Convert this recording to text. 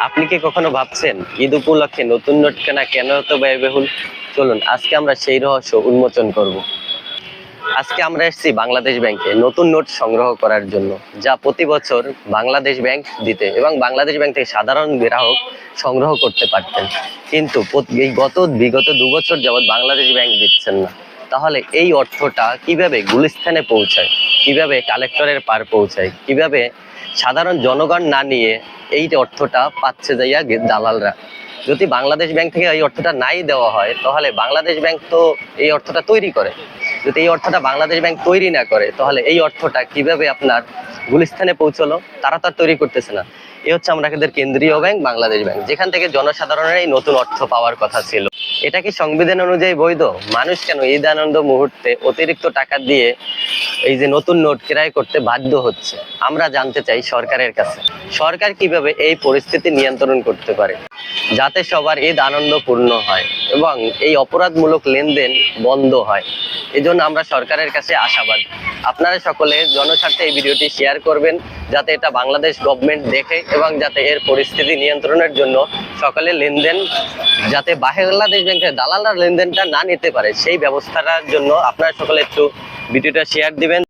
আপনি কি কখনো ভাবছেন ঈদ উপলক্ষে নতুন নোট কেনা কেন এত ব্যয়বহুল? চলুন আজকে আমরা সেই রহস্য উন্মোচন করব। আজকে আমরা এসেছি বাংলাদেশ ব্যাংকে নতুন নোট সংগ্রহ করার জন্য, যা প্রতি বছর বাংলাদেশ ব্যাংক দিতে এবং বাংলাদেশ ব্যাংক থেকে সাধারণ গ্রাহক সংগ্রহ করতে পারতেন। কিন্তু এই বিগত 2 বছর যাবৎ বাংলাদেশ ব্যাংক দিচ্ছেন না। তাহলে এই অর্থটা কিভাবে গুলিস্তানে পৌঁছায়, কিভাবে কালেক্টরের পার পৌঁছায়, কিভাবে সাধারণ জনগণ না নিয়ে এই অর্থটা পাচ্ছে যাইয়া দালালরা? যদি বাংলাদেশ ব্যাংক থেকে এই অর্থটা নাই দেওয়া হয়, তাহলে বাংলাদেশ ব্যাংক তো এই অর্থটা তৈরি করে। যদি এই অর্থটা বাংলাদেশ ব্যাংক তৈরি না করে, তাহলে এই অর্থটা কিভাবে আপনার গুলিস্তানে পৌঁছলো? তারা তো আর তৈরি করতেছে না। এ হচ্ছে আমাদের কেন্দ্রীয় ব্যাংক বাংলাদেশ ব্যাংক, যেখান থেকে জনসাধারণের এই নতুন অর্থ পাওয়ার কথা ছিল। এটা কি সংবিধান অনুযায়ী বৈধ? মানুষ কেন ঈদ আনন্দ মুহূর্তে অতিরিক্ত টাকা দিয়ে এই যে নতুন নোট ক্রয় করতে বাধ্য হচ্ছে? আমরা জানতে চাই সরকারের কাছে, সরকার কিভাবে এই পরিস্থিতি নিয়ন্ত্রণ করতে পারে, যাতে সবার ঈদ আনন্দপূর্ণ হয় এবং এই অপরাধমূলক লেনদেন বন্ধ হয়। এজন্য আমরা সরকারের কাছে আশাবাদী। আপনারা সকলে জনস্বার্থে এই ভিডিওটি শেয়ার করবেন, যাতে এটা বাংলাদেশ গভর্নমেন্ট দেখে এবং যাতে এর পরিস্থিতি নিয়ন্ত্রণের জন্য সকলে লেনদেন, যাতে বাংলাদেশ ব্যাংকের দালালরা লেনদেনটা না নিতে পারে, সেই ব্যবস্থাটার জন্য আপনারা সকলে একটু ভিডিওটা শেয়ার দিবেন।